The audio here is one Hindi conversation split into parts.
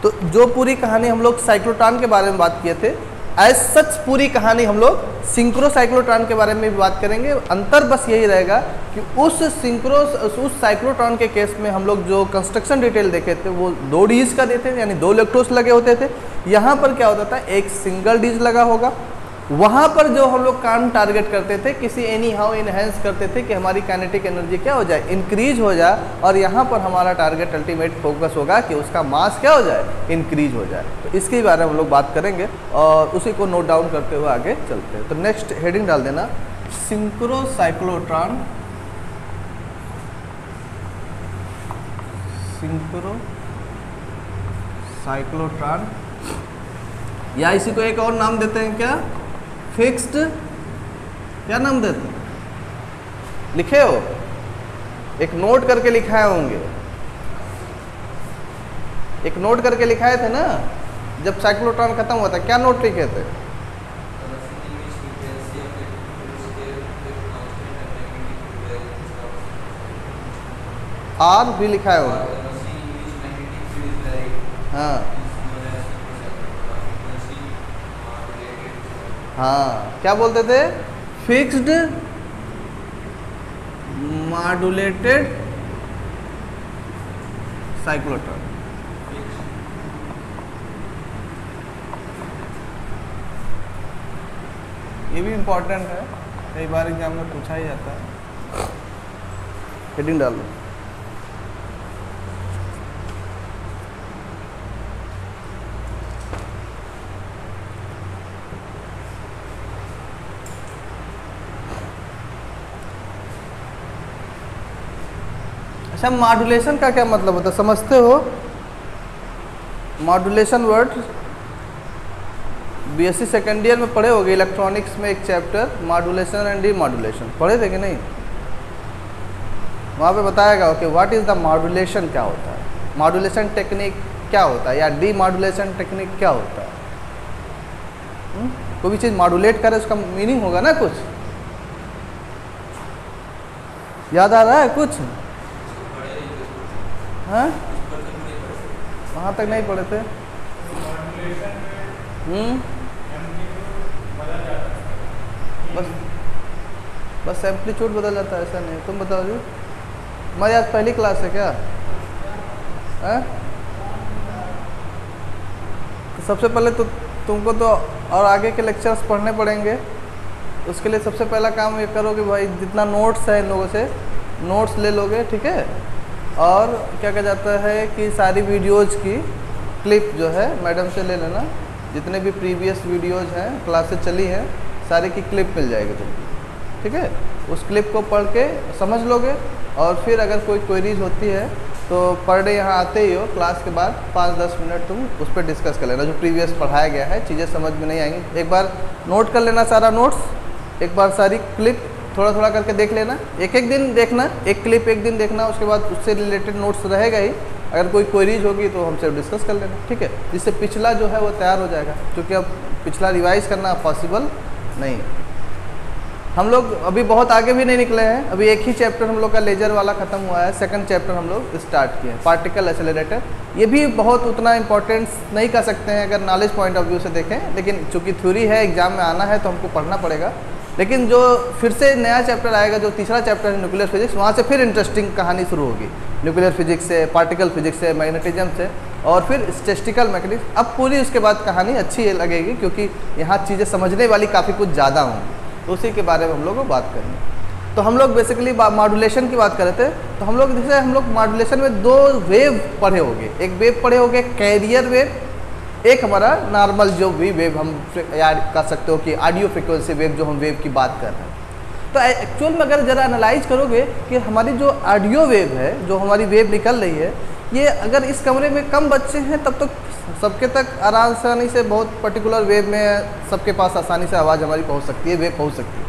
तो जो पूरी कहानी हम लोग साइक्लोट्रॉन के बारे में बात किए थे, एज सच पूरी कहानी हम लोग सिंक्रो साइक्लोट्रॉन के बारे में भी बात करेंगे। अंतर बस यही रहेगा कि उस साइक्लोट्रॉन के केस में हम लोग जो कंस्ट्रक्शन डिटेल देखे थे वो 2 डीज का देते थे, यानी 2 इलेक्ट्रोड्स लगे होते थे। यहाँ पर क्या होता था, एक सिंगल डीज लगा होगा। वहाँ पर जो हम लोग काम टारगेट करते थे, किसी एनी हाउ इनहेंस करते थे कि हमारी काइनेटिक एनर्जी क्या हो जाए, इंक्रीज हो जाए। और यहाँ पर हमारा टारगेट अल्टीमेट फोकस होगा कि उसका मास क्या हो जाए, इंक्रीज हो जाए। तो इसके बारे में हम लोग बात करेंगे और उसी को नोट डाउन करते हुए आगे चलते हैं। तो नेक्स्ट हेडिंग डाल देना, सिंक्रो साइक्लोट्रॉन, सिंक्रो साइक्लोट्रॉन, या इसी को एक और नाम देते हैं क्या, फिक्स्ड, क्या नाम देते हैं, लिखे हो, एक नोट करके लिखाए होंगे, एक नोट करके लिखाए थे ना जब साइक्लोट्रॉन खत्म हुआ था, क्या नोट लिखे थे, आर भी लिखाए होंगे। हाँ हाँ, क्या बोलते थे, फिक्स्ड मॉड्यूलेटेड साइक्लोट्रॉन। ये भी इम्पोर्टेंट है, कई बार एग्जाम में पूछा ही जाता है। हेडिंग डाल लो, अच्छा मॉड्यूलेशन का क्या मतलब होता है, समझते हो? Modulation word BSc second year में पढ़े होगे, इलेक्ट्रॉनिक्स में एक चैप्टर मॉड्यूलेशन एंड डीमॉड्यूलेशन पढ़े थे कि नहीं? वहाँ पे बताएगा कि व्हाट इज़ द मॉड्यूलेशन, क्या होता है, मॉड्यूलेशन टेक्निक क्या होता है, या डीमॉड्यूलेशन टेक्निक क्या होता है। कोई भी चीज़ मॉड्यूलेट करे उसका मीनिंग होगा ना कुछ, याद आ रहा है कुछ? हाँ, वहाँ तक नहीं पढ़े थे। बस एम्पलीट्यूड बदल जाता है, ऐसा नहीं। तुम बताओ जी, हमारी आज पहली क्लास है क्या? है? तो सबसे पहले तो तुमको तो और आगे के लेक्चर्स पढ़ने पड़ेंगे। उसके लिए सबसे पहला काम ये करो कि भाई जितना नोट्स है इन लोगों से नोट्स ले लोगे, ठीक है। और क्या कहा जाता है कि सारी वीडियोज़ की क्लिप जो है मैडम से ले लेना, जितने भी प्रीवियस वीडियोज़ हैं क्लासेस चली हैं सारी की क्लिप मिल जाएगी तुमको, ठीक है। उस क्लिप को पढ़ के समझ लोगे और फिर अगर कोई क्वेरीज होती है तो पर डे यहाँ आते ही हो क्लास के बाद 5-10 मिनट तुम उस पर डिस्कस कर लेना। जो प्रीवियस पढ़ाया गया है चीज़ें समझ में नहीं आएंगी, एक बार नोट कर लेना सारा नोट्स, एक बार सारी क्लिप थोड़ा थोड़ा करके देख लेना, एक एक दिन देखना, एक क्लिप एक दिन देखना, उसके बाद उससे रिलेटेड नोट्स रहेगा ही। अगर कोई क्वेरीज होगी तो हमसे डिस्कस कर लेना, ठीक है, जिससे पिछला जो है वो तैयार हो जाएगा, क्योंकि अब पिछला रिवाइज करना पॉसिबल नहीं है। हम लोग अभी बहुत आगे भी नहीं निकले हैं, अभी एक ही चैप्टर हम लोग का लेजर वाला ख़त्म हुआ है, सेकंड चैप्टर हम लोग स्टार्ट किए हैं, पार्टिकल एक्सेलरेटर। ये भी बहुत उतना इंपॉर्टेंस नहीं कर सकते हैं अगर नॉलेज पॉइंट ऑफ व्यू से देखें, लेकिन चूंकि थ्योरी है, एग्जाम में आना है तो हमको पढ़ना पड़ेगा। लेकिन जो फिर से नया चैप्टर आएगा, जो तीसरा चैप्टर है न्यूक्लियर फिजिक्स, वहाँ से फिर इंटरेस्टिंग कहानी शुरू होगी, न्यूक्लियर फिजिक्स से, पार्टिकल फिजिक्स से, मैग्नेटिज्म से, और फिर स्टैटिस्टिकल मैकेनिक्स। अब पूरी उसके बाद कहानी अच्छी लगेगी, क्योंकि यहाँ चीज़ें समझने वाली काफ़ी कुछ ज़्यादा होंगी, तो उसी के बारे में हम लोग को बात करेंगे। तो हम लोग बेसिकली मॉड्यूलेशन की बात कर रहे थे, तो हम लोग मॉड्यूलेशन में 2 वेव पढ़े होंगे, एक वेव पढ़े होंगे कैरियर वेव, एक हमारा नॉर्मल जो भी वेव हम याद कर सकते हो कि ऑडियो फ्रिक्वेंसी वेव, जो हम वेव की बात कर रहे हैं। तो एक्चुअल में अगर ज़रा एनालाइज करोगे कि हमारी जो ऑडियो वेव है, जो हमारी वेव निकल रही है, ये अगर इस कमरे में कम बच्चे हैं तब तो सबके तक आसानी से, बहुत पर्टिकुलर वेव में सबके पास आसानी से आवाज़ हमारी पहुंच सकती है, वेव पहुंच सकती है।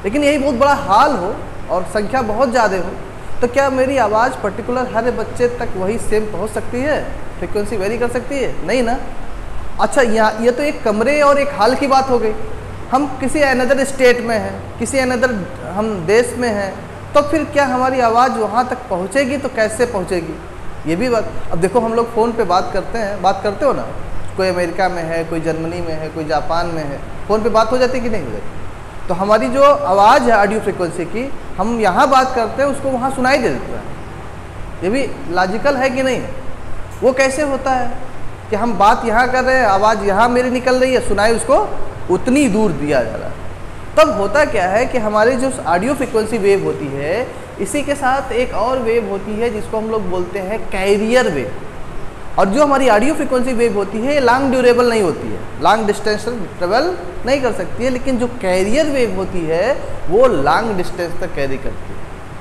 लेकिन यही बहुत बड़ा हाल हो और संख्या बहुत ज़्यादा हो, तो क्या मेरी आवाज़ पर्टिकुलर हर बच्चे तक वही सेम पहुंच सकती है? फ्रिक्वेंसी वेरी कर सकती है? नहीं ना। अच्छा, यहाँ ये तो एक कमरे और एक हाल की बात हो गई। हम किसी अनदर स्टेट में हैं, किसी अनदर हम देश में हैं, तो फिर क्या हमारी आवाज़ वहाँ तक पहुँचेगी? तो कैसे पहुँचेगी? ये भी बात, अब देखो हम लोग फ़ोन पे बात करते हैं, बात करते हो ना, कोई अमेरिका में है, कोई जर्मनी में है, कोई जापान में है, फ़ोन पे बात हो जाती है कि नहीं हो जाती? तो हमारी जो आवाज़ है ऑडियो फ्रिक्वेंसी की, हम यहाँ बात करते हैं उसको वहाँ सुनाई दे देता है। ये भी लॉजिकल है कि नहीं? वो कैसे होता है कि हम बात यहाँ कर रहे हैं, आवाज़ यहाँ मेरी निकल रही है, सुनाई उसको उतनी दूर दिया जा रहा है। तब होता क्या है कि हमारी जो ऑडियो फ्रिक्वेंसी वेव होती है, इसी के साथ एक और वेव होती है जिसको हम लोग बोलते हैं कैरियर वेव। और जो हमारी ऑडियो फ्रिक्वेंसी वेव होती है, लॉन्ग ड्यूरेबल नहीं होती है, लॉन्ग डिस्टेंस ट्रेवल नहीं कर सकती है, लेकिन जो कैरियर वेव होती है वो लॉन्ग डिस्टेंस तक कैरी करती है।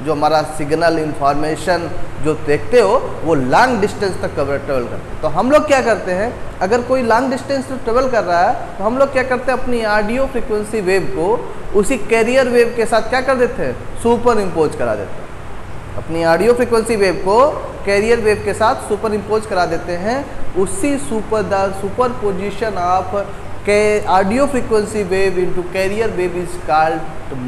जो हमारा सिग्नल इंफॉर्मेशन जो देखते हो वो लॉन्ग डिस्टेंस तक ट्रेवल करते हैं। तो हम लोग क्या करते हैं, अगर कोई लॉन्ग डिस्टेंस ट्रेवल कर रहा है तो हम लोग क्या करते हैं, अपनी ऑडियो फ्रिक्वेंसी वेव को उसी कैरियर वेव के साथ क्या कर देते हैं, सुपर इम्पोज करा देते हैं। अपनी ऑडियो फ्रिक्वेंसी वेव को कैरियर वेव के साथ सुपर इम्पोज करा देते हैं। उसी super position of audio frequency wave into carrier wave is called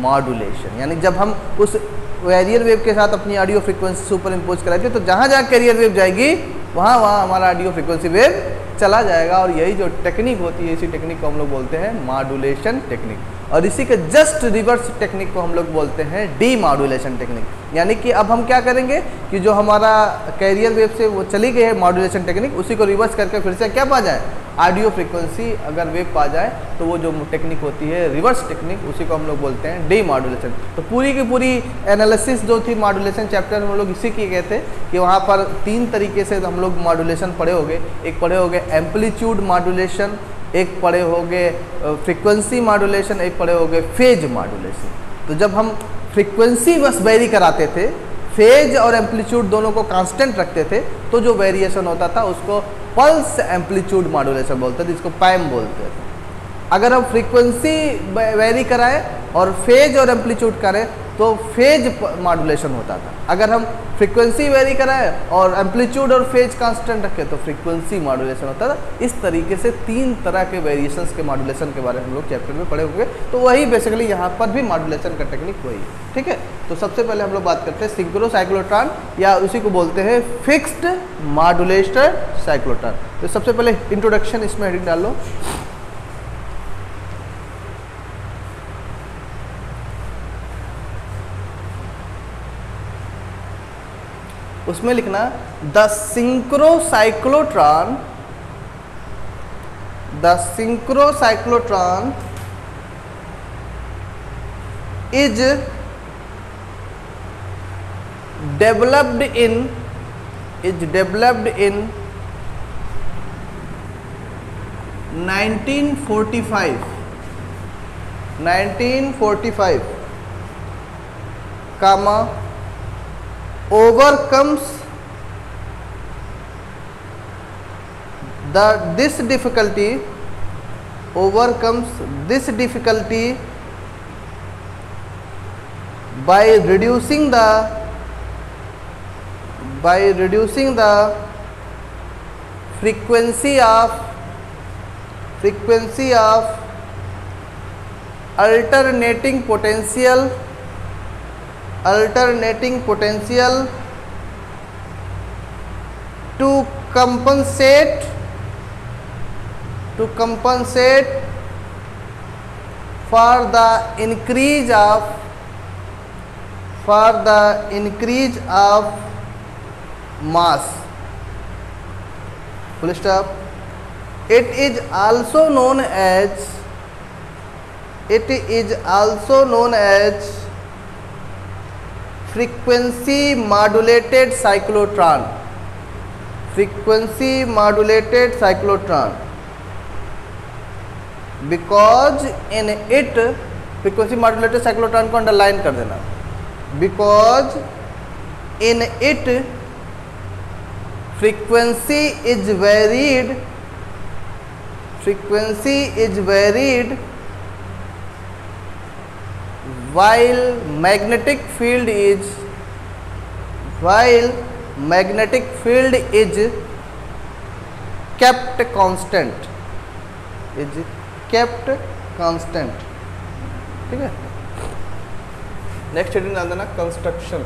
modulation. यानी जब हम उस कैरियर वेव के साथ अपनी ऑडियो फ्रिक्वेंसी सुपर इम्पोज कराते हैं तो जहाँ जहाँ कैरियर वेव जाएगी वहाँ वहाँ हमारा ऑडियो फ्रिक्वेंसी वेव चला जाएगा। और यही जो टेक्निक होती है, इसी टेक्निक को हम लोग बोलते हैं मॉड्यूलेशन टेक्निक। और इसी के जस्ट रिवर्स टेक्निक को हम लोग बोलते हैं डीमॉड्यूलेशन टेक्निक। यानी कि अब हम क्या करेंगे कि जो हमारा कैरियर वेव से वो चली गई है मॉड्यूलेशन टेक्निक, उसी को रिवर्स करके फिर से क्या पा जाए, ऑडियो फ्रिक्वेंसी अगर वेव पा जाए तो वो जो टेक्निक होती है रिवर्स टेक्निक, उसी को हम लोग बोलते हैं डीमॉड्यूलेशन। तो पूरी की पूरी एनालिसिस जो थी मॉड्यूलेशन चैप्टर में हम लोग इसी की गए थे कि वहाँ पर 3 तरीके से हम लोग मॉड्यूलेशन पढ़े होंगे। एक पढ़े होंगे एम्पलीट्यूड मॉड्यूलेशन, एक पढ़े होंगे फ्रीक्वेंसी मॉड्यूलेशन, एक पढ़े होंगे फेज मॉड्यूलेशन। तो जब हम फ्रीक्वेंसी बस वेरी कराते थे, फेज और एम्पलीट्यूड दोनों को कांस्टेंट रखते थे, तो जो वेरिएशन होता था उसको पल्स एम्पलीट्यूड मॉड्यूलेशन बोलते थे, जिसको पैम बोलते थे। अगर हम फ्रीक्वेंसी वेरी कराएं और फेज और एम्पलीट्यूड करें तो फेज मॉड्यूलेशन होता था। अगर हम फ्रीक्वेंसी वेरी कराएं और एम्पलीट्यूड और फेज कांस्टेंट रखें तो फ्रीक्वेंसी मॉड्यूलेशन होता था। इस तरीके से 3 तरह के वेरिएशंस के मॉड्यूलेशन के बारे में हम लोग चैप्टर में पढ़े होंगे। तो वही बेसिकली यहाँ पर भी मॉड्यूलेशन का टेक्निक वही है, ठीक है। तो सबसे पहले हम लोग बात करते हैं सिंक्रो साइक्लोट्रॉन, या उसी को बोलते हैं फिक्स्ड मॉड्यूलेटर साइक्लोट्रॉन। तो सबसे पहले इंट्रोडक्शन इसमें हेडिंग डाल लो। उसमें लिखना the synchro cyclotron is developed in 1945 comma overcomes this difficulty by reducing the frequency of alternating potential to compensate for the increase of mass. Full stop. It is also known as frequency modulated cyclotron. Because in it, frequency modulated cyclotron को अंडरलाइन कर देना, because in it frequency is varied while magnetic field is kept constant, ठीक है। नेक्स्ट हेडिंग डाल देना कंस्ट्रक्शन।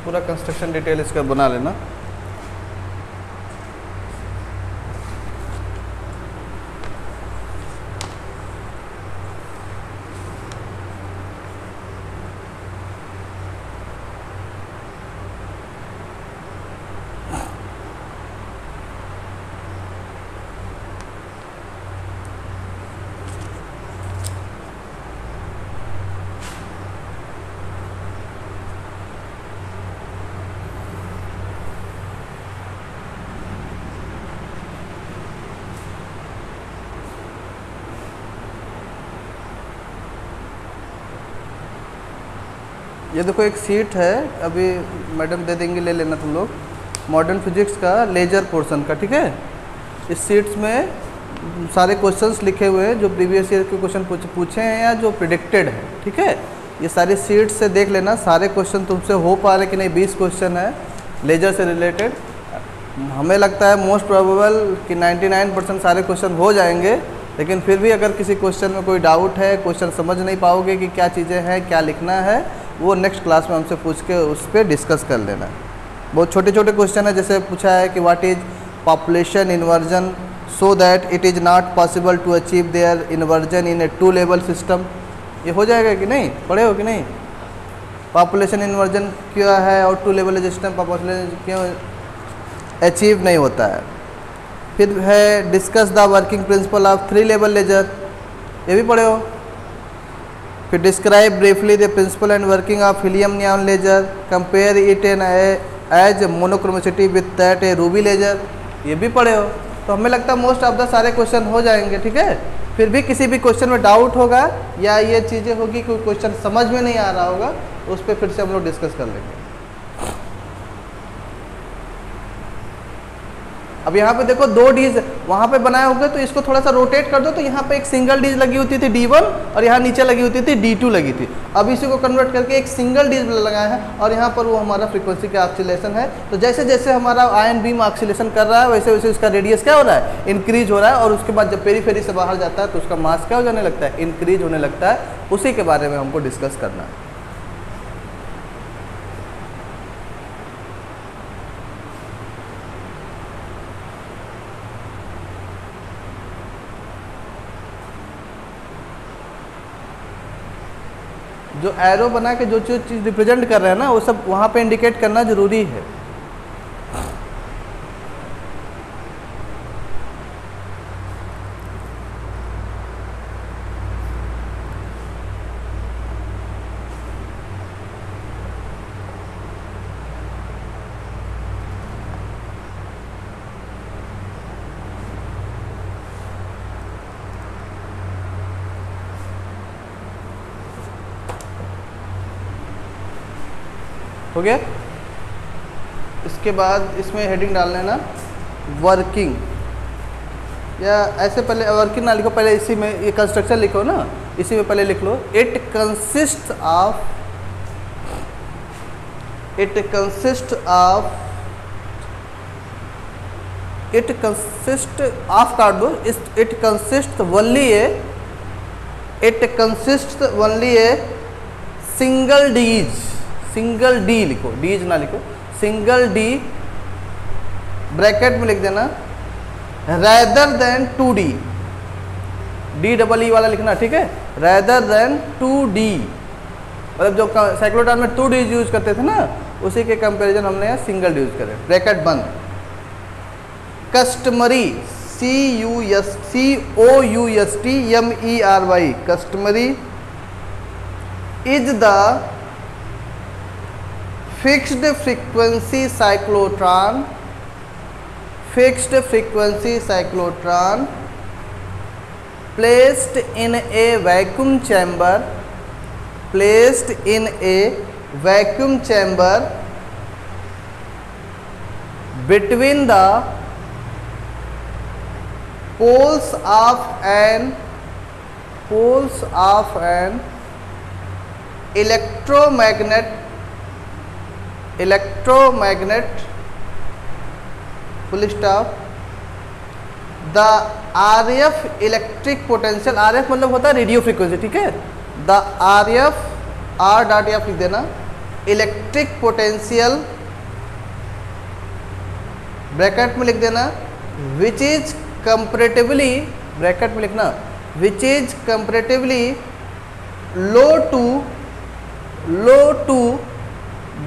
पूरा कंस्ट्रक्शन डिटेल इसका बना लेना। ये देखो एक सीट है, अभी मैडम दे देंगे, ले लेना तुम लोग, मॉडर्न फिजिक्स का लेजर पोर्शन का, ठीक है। इस सीट्स में सारे क्वेश्चंस लिखे हुए हैं जो प्रीवियस ईयर के क्वेश्चन पूछे हैं या जो प्रिडिक्टेड है, ठीक है। ये सारी सीट्स से देख लेना सारे क्वेश्चन तुमसे हो पा रहे कि नहीं। 20 क्वेश्चन है लेजर से रिलेटेड। हमें लगता है मोस्ट प्रोबेबल कि 99% सारे क्वेश्चन हो जाएंगे, लेकिन फिर भी अगर किसी क्वेश्चन में कोई डाउट है, क्वेश्चन समझ नहीं पाओगे कि क्या चीज़ें हैं, क्या लिखना है, वो नेक्स्ट क्लास में हमसे पूछ के उस पर डिस्कस कर लेना। बहुत छोटे छोटे क्वेश्चन है, जैसे पूछा है कि what is population inversion so that it is not possible to achieve their inversion in a 2 level system. ये हो जाएगा कि नहीं, पढ़े हो कि नहीं? पॉपुलेशन इन्वर्जन क्या है और 2 लेवल सिस्टम पॉपुलेशन क्यों अचीव नहीं होता है। फिर है discuss the working principle of 3 level laser, ये भी पढ़े हो। फिर describe briefly the principle and working of helium neon laser, compare it an edge monochromacity with that a ruby laser, ये भी पढ़े हो। तो हमें लगता है मोस्ट ऑफ द सारे क्वेश्चन हो जाएंगे, ठीक है। फिर भी किसी भी क्वेश्चन में डाउट होगा या ये चीज़ें होगी, कोई क्वेश्चन समझ में नहीं आ रहा होगा, उस पर फिर से हम लोग डिस्कस कर लेंगे। अब यहाँ पे देखो 2 डीज वहाँ पे बनाए होंगे, तो इसको थोड़ा सा रोटेट कर दो, तो यहाँ पे एक सिंगल डीज लगी होती थी D1 और यहाँ नीचे लगी होती थी D2 लगी थी। अब इसी को कन्वर्ट करके एक सिंगल डीज लगाया है और यहाँ पर वो हमारा फ्रीक्वेंसी का ऑक्सीलेशन है। तो जैसे जैसे हमारा आयन बीम ऑक्सीलेशन कर रहा है, वैसे वैसे उसका रेडियस क्या हो रहा है, इंक्रीज हो रहा है। और उसके बाद जब पेरीफेरी से बाहर जाता है तो उसका मास क्या हो जाने लगता है, इंक्रीज होने लगता है। उसी के बारे में हमको डिस्कस करना है। जो एरो बना के जो चीज़ रिप्रेजेंट कर रहे हैं ना, वो सब वहाँ पे इंडिकेट करना जरूरी है। हो गया। इसके बाद इसमें हेडिंग डाल लेना वर्किंग, या ऐसे पहले वर्किंग ना लिखो, पहले इसी में ये कंस्ट्रक्शन लिखो ना, इसी में पहले लिख लो इट कंसिस्ट ऑफ काट दो, it consist only a single D लिखो, डीज ना लिखो, सिंगल डी ब्रैकेट में लिख देना, रेदर देन 2D, DEE वाला लिखना, ठीक है। रेदर देन 2D, मतलब जो साइक्लोट्रॉन में 2D यूज करते थे ना, उसी के कंपैरिजन हमने यहाँ सिंगल डी यूज करे। ब्रैकेट बंद। Customary COUSTMERY, customary is the fixed frequency cyclotron placed in a vacuum chamber between the poles of an electromagnet full stop the RF electric potential, RF मतलब होता है रेडियो फ्रीक्वेंसी, ठीक है। द RF R.F लिख देना, इलेक्ट्रिक पोटेंशियल, ब्रैकेट में लिख देना, विच इज कंपैरेटिवली, ब्रैकेट में लिखना, which is comparatively low to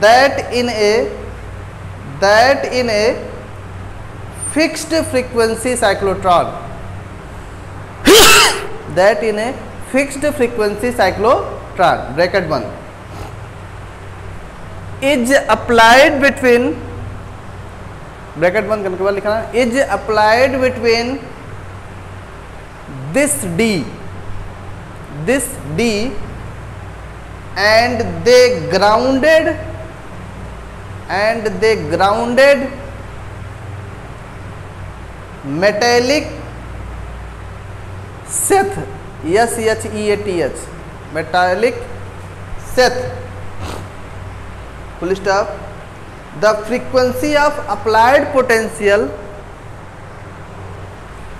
that in a fixed frequency cyclotron, that in a fixed frequency cyclotron, bracket बंद, इज अप्लाइड बिटवीन, ब्रैकेट बंद करने के बाद लिखना, is applied between this D and the grounded metallic sheath, SETH, metallic sheath, full stop, the frequency of applied potential,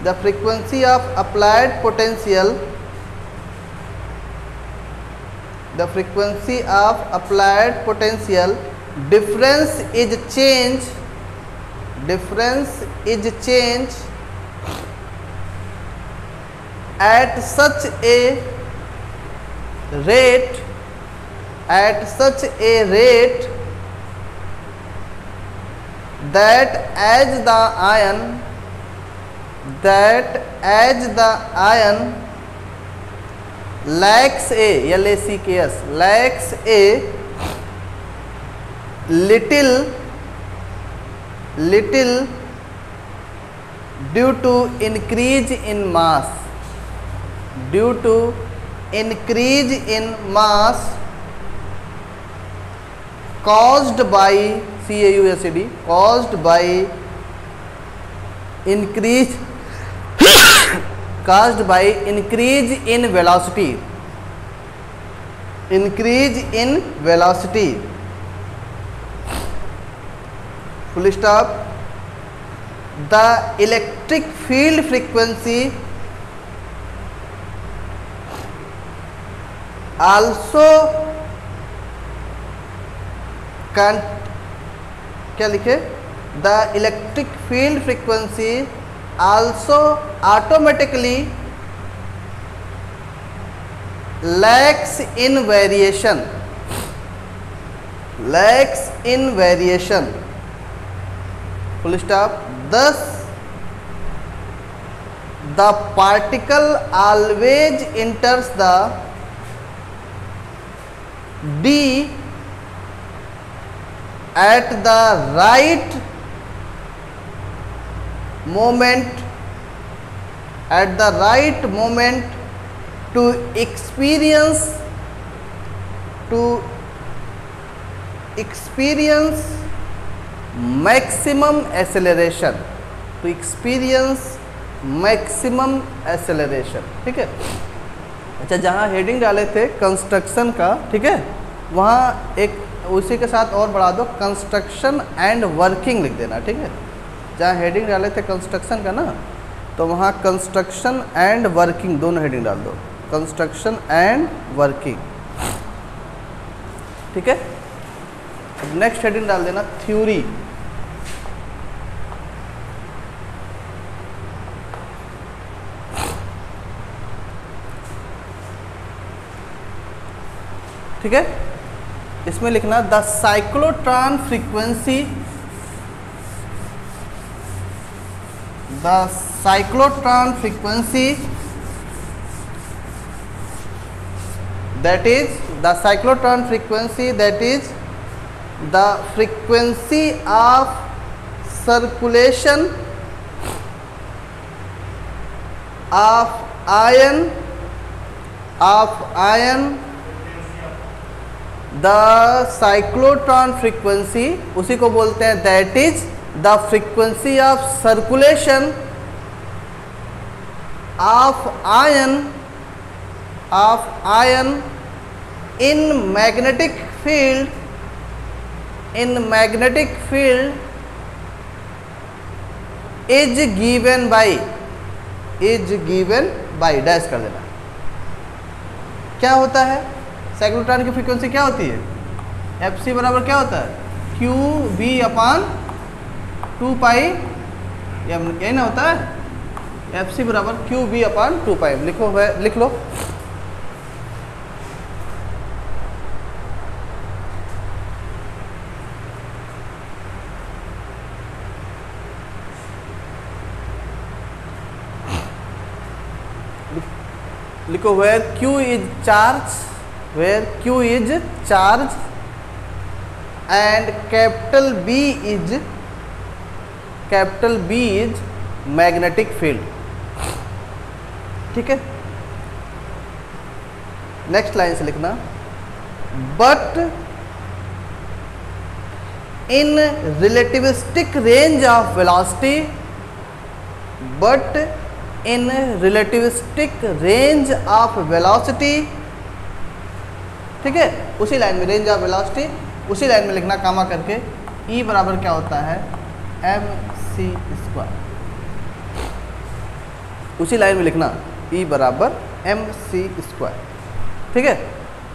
the frequency of applied potential, the frequency of applied potential difference is change at such a rate that as the ion lacks a little due to increase in mass, caused by CAUSED, caused by increase in velocity, full stop, the electric field frequency also क्या लिखे, the electric field frequency also automatically lacks in variation, full stop, thus the particle always enters the D at the right moment to experience maximum acceleration, ठीक है। अच्छा, जहाँ हेडिंग डाले थे कंस्ट्रक्शन का, ठीक है, वहाँ एक उसी के साथ और बढ़ा दो, कंस्ट्रक्शन एंड वर्किंग लिख देना, ठीक है। जहाँ हेडिंग डाले थे कंस्ट्रक्शन का ना, तो वहाँ कंस्ट्रक्शन एंड वर्किंग दोनों हेडिंग डाल दो, कंस्ट्रक्शन एंड वर्किंग, ठीक है। अब नेक्स्ट हेडिंग डाल देना थ्योरी, ठीक है। इसमें लिखना the cyclotron frequency, that is the frequency of circulation of ion, the cyclotron frequency, उसी को बोलते हैं that is the frequency of circulation of ion in magnetic field is given by dash कर देना। क्या होता है साइक्लोट्रॉन की फ्रीक्वेंसी, क्या होती है एफ सी बराबर क्या होता है, क्यू बी अपान 2 पाई एम, यही ना होता है, एफ सी बराबर क्यू बी अपान 2 पाई एम। लिख लो। लिखो where Q is charge, where Q is charge and capital B is magnetic field। ठीक है, नेक्स्ट लाइन से लिखना, but in relativistic range of velocity, but in relativistic range of velocity. ठीक है, उसी लाइन में रेंज ऑफ वेलोसिटी, उसी लाइन में लिखना कामा करके, E बराबर क्या होता है, mc स्क्वायर। उसी लाइन में लिखना E बराबर mc स्क्वायर। ठीक है,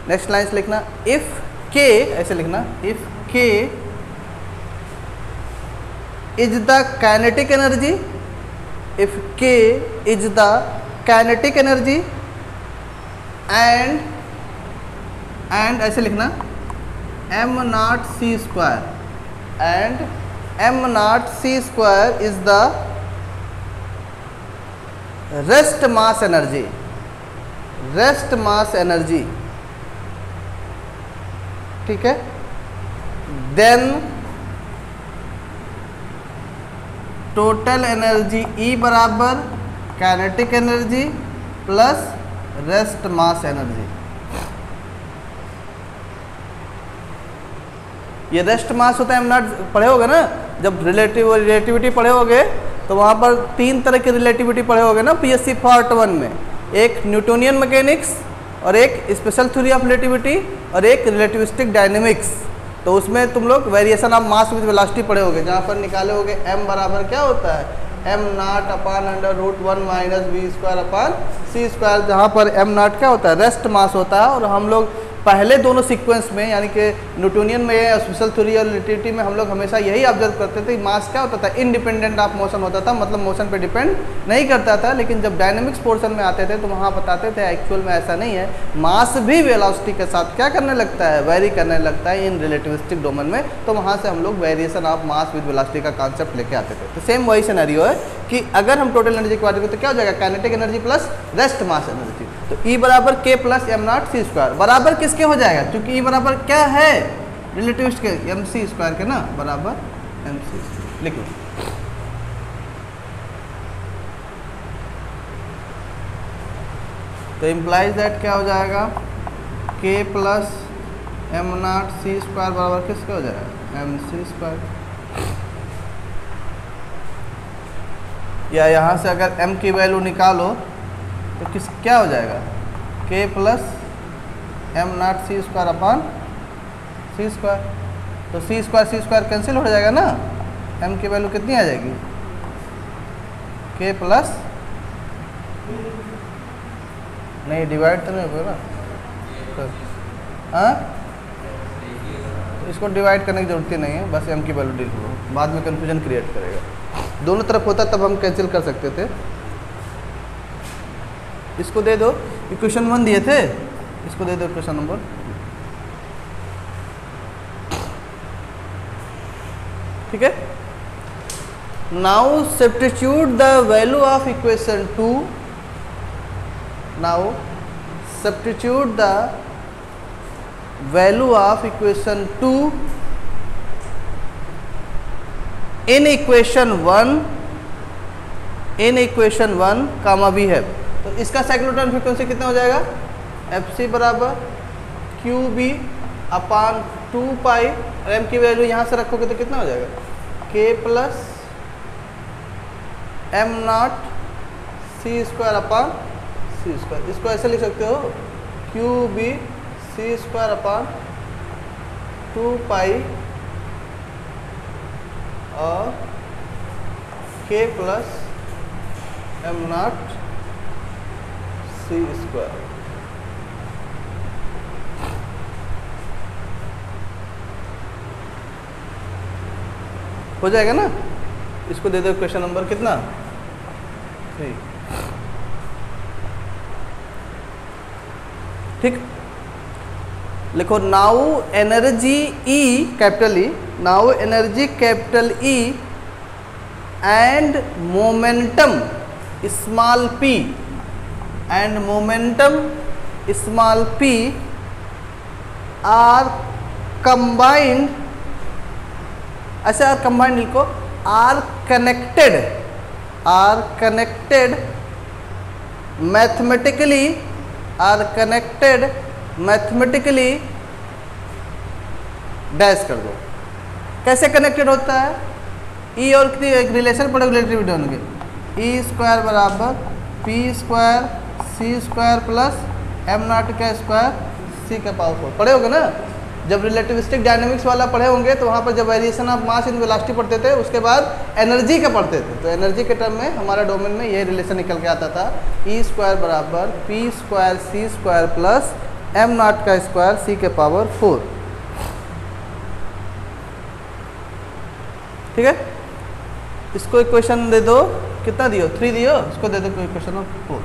नेक्स्ट लाइन से लिखना, इफ k, ऐसे लिखना, if k is the kinetic energy, if k is the kinetic energy and ऐसे लिखना m naught c square, and m naught c square is the rest mass energy, rest mass energy। ठीक है, then टोटल एनर्जी E बराबर kinetic energy plus rest mass energy. ये रेस्ट मास होता है, हम नॉट पढ़े होगे ना, जब रिलेटिविटी पढ़े होगे तो वहाँ पर 3 तरह की रिलेटिविटी पढ़े होगे ना पीएससी पार्ट 1 में, एक न्यूटोनियन मैकेनिक्स और एक स्पेशल थ्योरी ऑफ रिलेटिविटी और एक रिलेटिविस्टिक डायनेमिक्स। तो उसमें तुम लोग variation of mass with velocity पढ़े होगे, जहाँ पर निकाले होगे m बराबर क्या होता है, m not upon √1 minus v square upon c square, जहाँ पर m नॉट क्या होता है, रेस्ट मास होता है। और हम लोग पहले दोनों सीक्वेंस में, यानी कि न्यूटोनियन में या स्पेशल थ्योरी और रिलेटिविटी में, हम लोग हमेशा यही ऑब्जर्व करते थे, मास क्या होता था, इंडिपेंडेंट ऑफ मोशन होता था, मतलब मोशन पे डिपेंड नहीं करता था। लेकिन जब डायनेमिक्स पोर्शन में आते थे तो वहाँ बताते थे एक्चुअल में ऐसा नहीं है, मास भी वेलोसिटी के साथ क्या करने लगता है, वेरी करने लगता है इन रिलेटिविस्टिक डोमेन में। तो वहाँ से हम लोग variation of mass with velocity का कॉन्सेप्ट लेके आते थे। तो सेम वही सिनेरियो है कि अगर हम टोटल एनर्जी की बात करें तो क्या हो जाएगा, kinetic energy plus rest mass energy. तो E बराबर k plus m not c square बराबर किसके हो जाएगा, क्योंकि E बराबर क्या है, रिलेटिविस्ट के mc स्क्वायर के ना, बराबर mc। लिखो, तो इम्प्लाइज दैट क्या हो जाएगा, k plus m not c square बराबर किसके हो जाएगा, mc स्क्वायर। या यहाँ से अगर m की वैल्यू निकालो तो क्या हो जाएगा, k plus m not c square upon c square. तो c स्क्वायर कैंसिल हो जाएगा ना, m की वैल्यू कितनी आ जाएगी, k प्लस, नहीं डिवाइड तो नहीं होगा ना, हाँ, इसको डिवाइड करने की जरूरत ही नहीं है, बस m की वैल्यू लिख लो, बाद में कन्फ्यूजन क्रिएट करेगा। दोनों तरफ होता तब हम कैंसिल कर सकते थे। इसको दे दो, इक्वेशन 1 दिए थे, इसको दे दो इक्वेशन नंबर, ठीक है। Now substitute the value of equation 2, now substitute the value of equation 2 in equation 1 कामा भी है। तो इसका साइक्लोट्रॉन फ्रीक्वेंसी कितना हो जाएगा, एफ सी बराबर क्यू बी अपान 2 पाई, और एम की वैल्यू यहाँ से रखोगे तो कितना हो जाएगा, K plus M naught C square upon C square. इसको ऐसे लिख सकते हो, Q B C square upon 2 pi और K plus M naught C square. हो जाएगा ना। इसको दे दो क्वेश्चन नंबर कितना 3। ठीक, लिखो now energy E capital E, now energy capital E and momentum small p and momentum small p are combined, ऐसे कंबाइंड लिखो, are connected mathematically, are connected mathematically dash कर दो। कैसे कनेक्टेड होता है? ई और एक रिलेशन पढ़ो रिलेटिविटी होंगे, ई स्क्वायर बराबर P square C square plus M naught का स्क्वायर सी का पावर 4 पढ़े होगे ना। जब रिलेटिविस्टिक डायनेमिक्स वाला पढ़े होंगे तो वहाँ पर जब variation of mass in velocity पढ़ते थे, उसके बाद एनर्जी का पढ़ते थे, तो एनर्जी के टर्म में हमारा डोमेन में ये रिलेशन निकल के आता था, ई स्क्वायर बराबर P square C square plus M naught का स्क्वायर सी के पावर 4। ठीक है, इसको इक्वेशन दे दो, कितना दियो 3 दियो, इसको दे दो इक्वेशन ऑफ 4।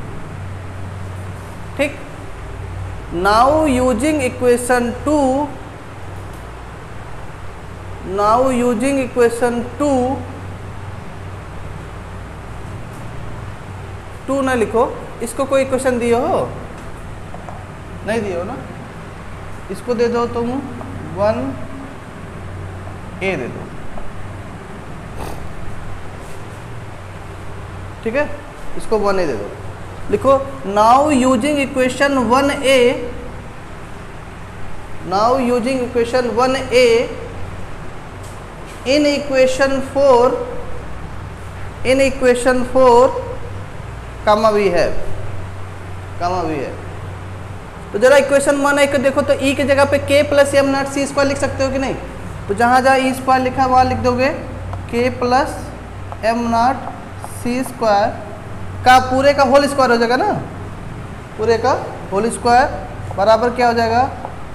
ठीक, नाउ यूजिंग इक्वेशन 2 ना लिखो, इसको कोई इक्वेशन दियो हो, नहीं दियो ना, इसको दे दो तुम 1a दे दो। ठीक है, इसको 1a दे दो। लिखो now using equation 1a, now using equation 1a in equation 4 comma V है, तो जरा इक्वेशन 1a को देखो तो e की जगह पे k plus M naught C square लिख सकते हो कि नहीं? तो जहाँ जहाँ ई स्क्वायर लिखा है वहाँ लिख दोगे k plus M naught C square का पूरे का होल स्क्वायर हो जाएगा ना, पूरे का होल स्क्वायर बराबर क्या हो जाएगा,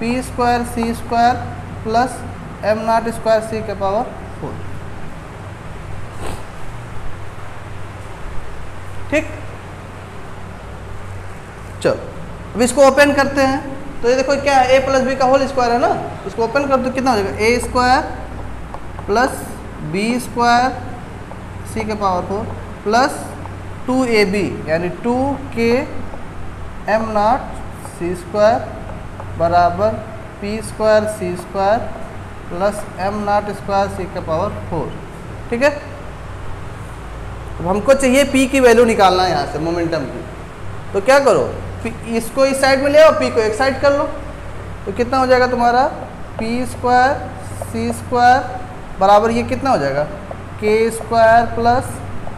P square C square plus M naught square C के पावर 4। ठीक, चलो अब इसको ओपन करते हैं, तो ये देखो क्या है, a प्लस बी का होल स्क्वायर है ना, इसको ओपन कर दो, कितना हो जाएगा, a square plus B square C के पावर 4 प्लस 2ab यानी 2k M naught C square बराबर P square C square plus M naught square C का पावर 4। ठीक है, अब हमको चाहिए p की वैल्यू निकालना है यहाँ से मोमेंटम की, तो क्या करो, इसको इस साइड में ले आओ, p को एक साइड कर लो, तो कितना हो जाएगा तुम्हारा पी स्क्वायर सी स्क्वायर बराबर ये कितना हो जाएगा, k square plus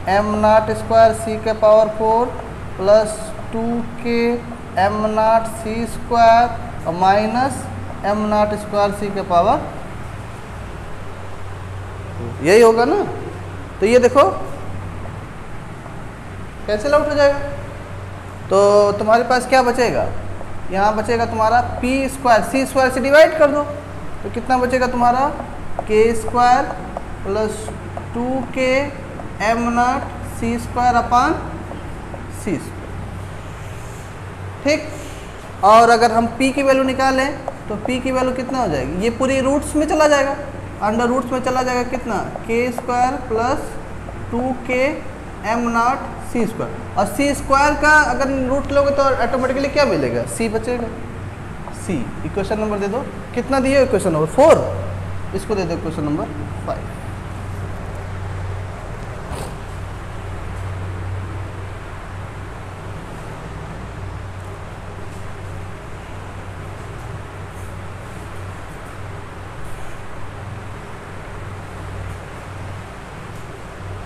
M naught square C के पावर 4 प्लस 2k M naught C square और minus M naught square C के पावर, यही होगा ना। तो ये देखो कैंसिल आउट हो जाएगा, तो तुम्हारे पास क्या बचेगा, यहाँ बचेगा तुम्हारा पी स्क्वायर सी स्क्वायर से डिवाइड कर दो, तो कितना बचेगा तुम्हारा k square plus 2k M naught C square upon C square. ठीक, और अगर हम p की वैल्यू निकालें तो p की वैल्यू कितना हो जाएगी, ये पूरी रूट्स में चला जाएगा, अंडर रूट्स में चला जाएगा, कितना k square plus 2k M naught C square, और सी स्क्वायर का अगर रूट लोगे तो ऑटोमेटिकली क्या मिलेगा, c बचेगा, c। इक्वेशन नंबर दे दो, कितना दिए इक्वेशन नंबर 4, इसको दे दो इक्वेशन नंबर 5।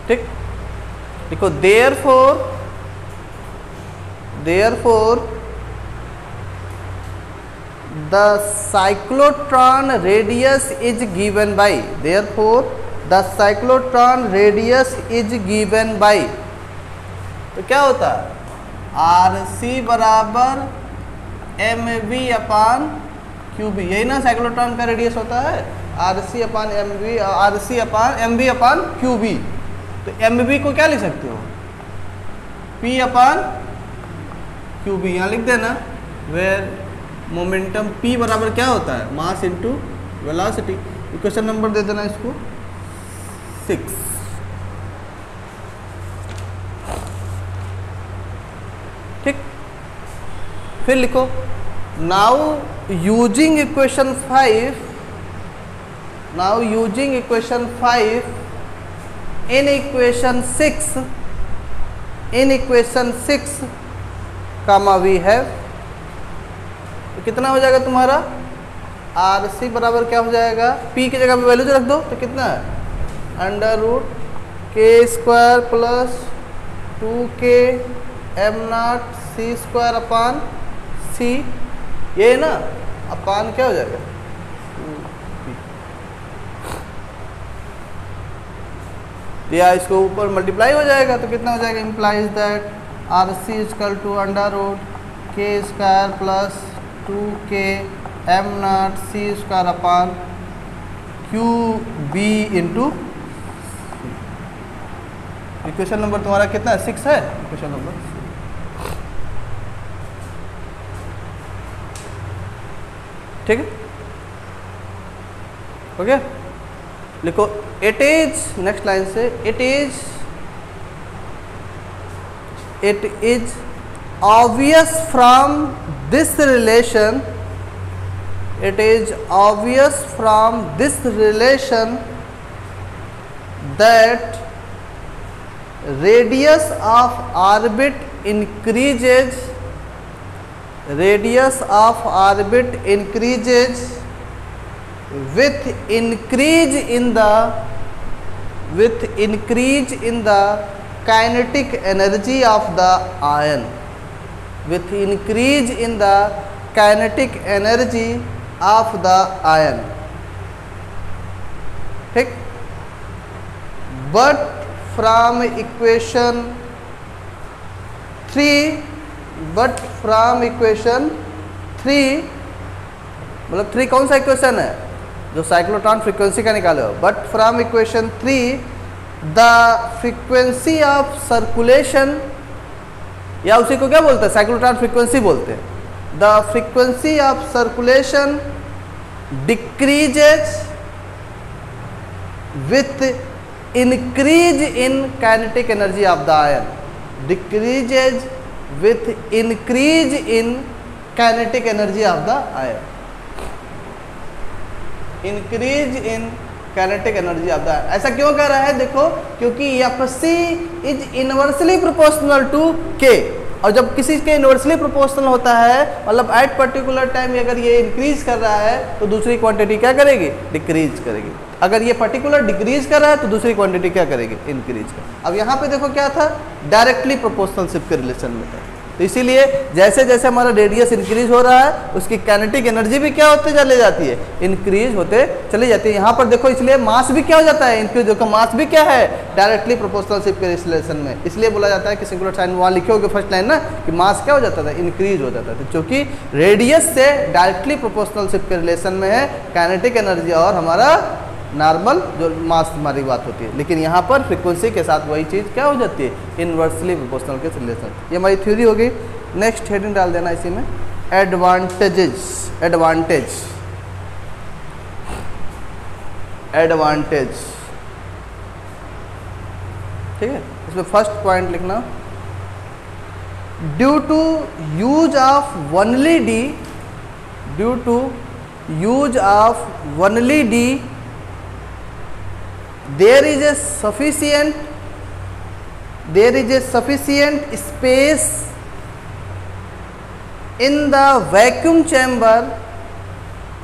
ठीक, देखो therefore the cyclotron radius is given by, therefore the cyclotron radius is given by, तो क्या होता है, RC बराबर mv अपान QB, यही ना साइक्लोट्रॉन का रेडियस होता है। RC अपान MV, RC अपान MV अपान QB। तो MV को क्या लिख सकते हो, P अपान QB, यहाँ लिख देना, वेयर मोमेंटम P बराबर क्या होता है, mass into velocity. Equation number दे देना इसको 6। ठीक, फिर लिखो now using equation 5, now using equation 5 in equation 6, in equation 6 comma we have, तो कितना हो जाएगा तुम्हारा, RC बराबर क्या हो जाएगा, P की जगह पे वैल्यूज रख दो, तो कितना है √k² plus 2k m0 c² अपान c, ये है ना, अपान क्या हो जाएगा, या इसको ऊपर मल्टीप्लाई हो जाएगा, तो कितना हो जाएगा, implies that RC equal to √k² plus 2k m0 c² upon QB into, equation number तुम्हारा कितना है, 6 है इक्वेशन नंबर। ठीक है, ओके, लिखो इट इज, नेक्स्ट लाइन से, it is obvious from this relation, it is obvious from this relation that radius of orbit increases, radius of orbit increases with increase in the, with increase in the kinetic energy of the ion, with increase in the kinetic energy of the ion। ठीक, but from equation 3, but from equation 3, मतलब 3 कौन सा इक्वेशन है, जो साइक्लोट्रॉन फ्रीक्वेंसी का निकाले हो, but from equation 3 the frequency of circulation, या उसी को क्या बोलते हैं, साइक्लोट्रॉन फ्रीक्वेंसी बोलते हैं, the frequency of circulation decreases with increase in kinetic energy of the ion, decreases with increase in kinetic energy of the ion, increase in kinetic energy of the ion. ऐसा क्यों कर रहा है, देखो, क्योंकि FC is inversely proportional to K, और जब किसी के इनवर्सली प्रोपोर्शनल होता है, मतलब एट पर्टिकुलर टाइम अगर ये इंक्रीज कर रहा है तो दूसरी क्वांटिटी क्या करेगी, डिक्रीज करेगी। अगर ये पर्टिकुलर डिक्रीज कर रहा है तो दूसरी क्वांटिटी क्या करेगी, इंक्रीज कर। अब यहाँ पे देखो क्या था, डायरेक्टली प्रोपोर्शनलशिप के रिलेशन में था, तो इसीलिए जैसे जैसे हमारा रेडियस इंक्रीज हो रहा है उसकी काइनेटिक एनर्जी भी क्या होते चले जाती है, इंक्रीज होते चली जाती है। यहाँ पर देखो, इसलिए मास भी क्या हो जाता है, इंक्रीज होकर मास भी क्या है, डायरेक्टली प्रोपोर्शनलशिप के रिलेशन में। इसलिए बोला जाता है कि सिंगुलर साइन वहाँ लिखे होगे फर्स्ट लाइन ना, कि मास क्या हो जाता था, इंक्रीज हो जाता था, क्योंकि रेडियस से डायरेक्टली प्रोपोर्शनलशिप के रिलेशन में है काइनेटिक एनर्जी और हमारा नॉर्मल जो मास हमारी बात होती है। लेकिन यहाँ पर फ्रीक्वेंसी के साथ वही चीज़ क्या हो जाती है, इनवर्सली प्रोपोर्शनल के रिलेशन। ये हमारी थ्योरी हो गई। नेक्स्ट हेडिंग डाल देना इसी में, एडवांटेजेस, एडवांटेज, एडवांटेज। ठीक है, इसमें फर्स्ट पॉइंट लिखना, due to use of only D, due to use of only D there is a sufficient space in the vacuum chamber,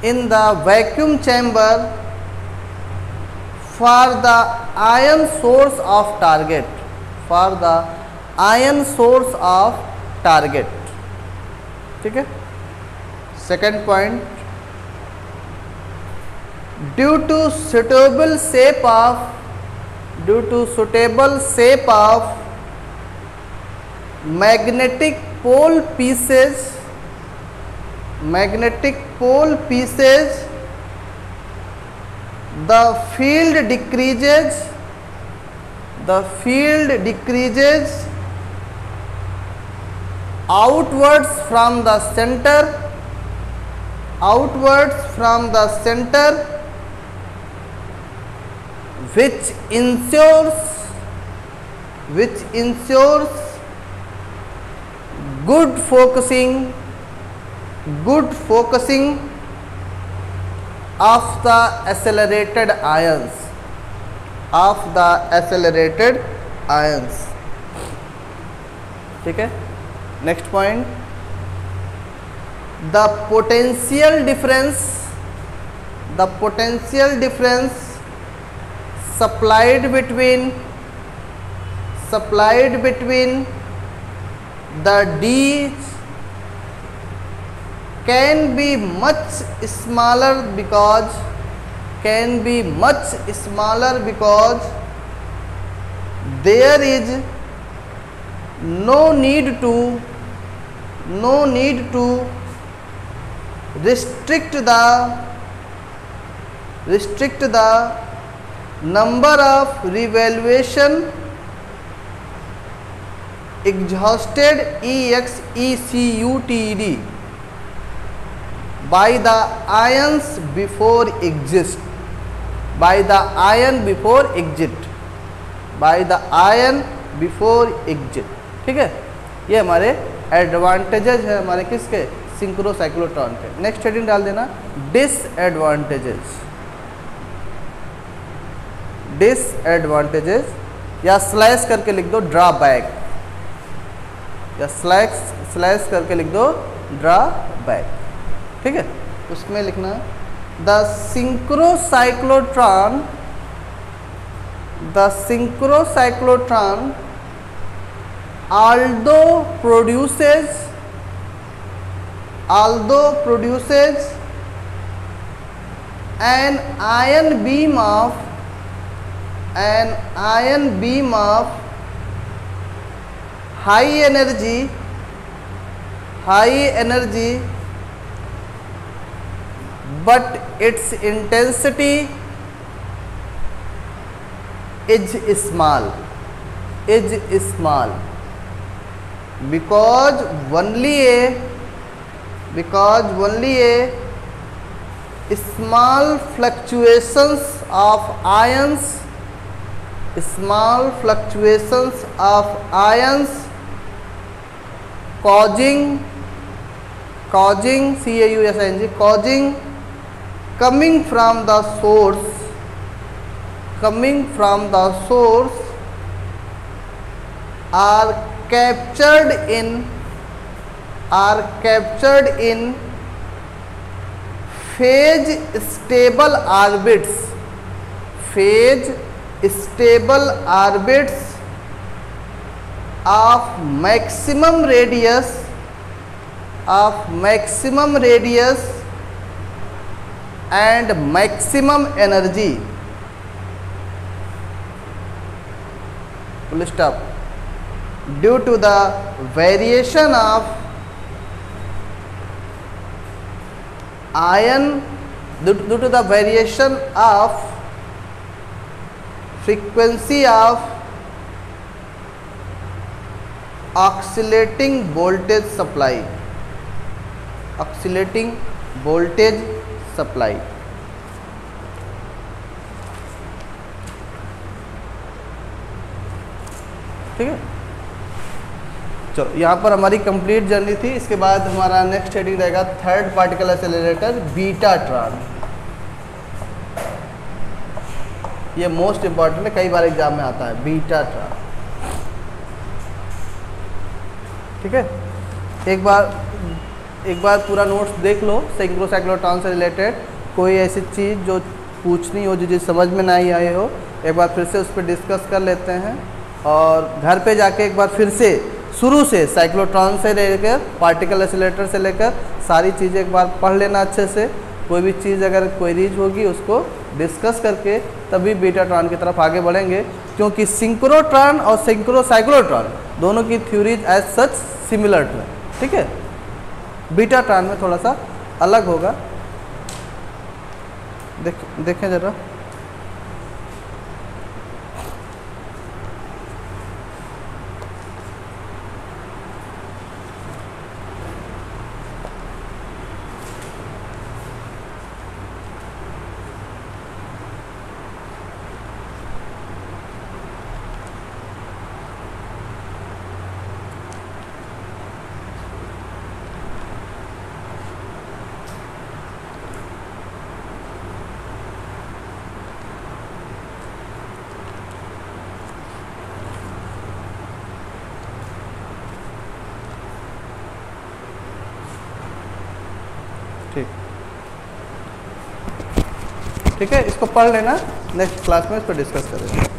in the vacuum chamber for the ion source of target, for the ion source of target। ठीक है, second point, due to suitable shape of, due to suitable shape of magnetic pole pieces, magnetic pole pieces the field decreases, the field decreases outwards from the center, outwards from the center, which ensures good focusing of the accelerated ions, of the accelerated ions. ठीक है, next point, the potential difference supplied between the D's can be much smaller because there is no need to restrict the number of revaluation exhausted EXECUTD by the ions before exit, by the ion before exit. ठीक है, ये हमारे एडवांटेजेस है हमारे किसके, सिंक्रोसाइक्लोट्रॉन के. नेक्स्ट हेडिंग डाल देना, डिसएडवांटेजेस या स्लैश करके लिख दो ड्रॉबैक, या स्लैश करके लिख दो ड्रॉबैक. ठीक है, उसमें लिखना the synchrocyclotron although produces an ion beam of high energy but its intensity is small because only a small fluctuations of ions causing coming from the source are captured in phase stable orbits of maximum radius and maximum energy. Full stop. Due to the variation of frequency of oscillating voltage supply. ठीक है, चलो यहाँ पर हमारी कंप्लीट जर्नी थी. इसके बाद हमारा नेक्स्ट हेडिंग रहेगा थर्ड पार्टिकल एक्सेलरेटर बीटाट्रॉन. ये मोस्ट इंपॉर्टेंट है, कई बार एग्जाम में आता है बीटाट्रॉन. ठीक है, एक बार पूरा नोट्स देख लो सिंक्रोसाइक्लोट्रॉन से रिलेटेड. कोई ऐसी चीज़ जो पूछनी हो, जो समझ में नहीं आई हो, एक बार फिर से उस पर डिस्कस कर लेते हैं. और घर पे जाके एक बार फिर से शुरू से साइक्लोट्रॉन से लेकर पार्टिकल एक्सेलरेटर से लेकर सारी चीज़ें एक बार पढ़ लेना अच्छे से. कोई भी चीज़ अगर क्वेरीज होगी उसको डिस्कस करके तभी बीटाट्रॉन की तरफ आगे बढ़ेंगे, क्योंकि सिंक्रोट्रॉन और सिंक्रोसाइक्लोट्रॉन दोनों की theories as such similar to है. ठीक है, बीटाट्रॉन में थोड़ा सा अलग होगा. देखें ज़रा, ठीक ठीक है, इसको पढ़ लेना, नेक्स्ट क्लास में इस पर डिस्कस करेंगे।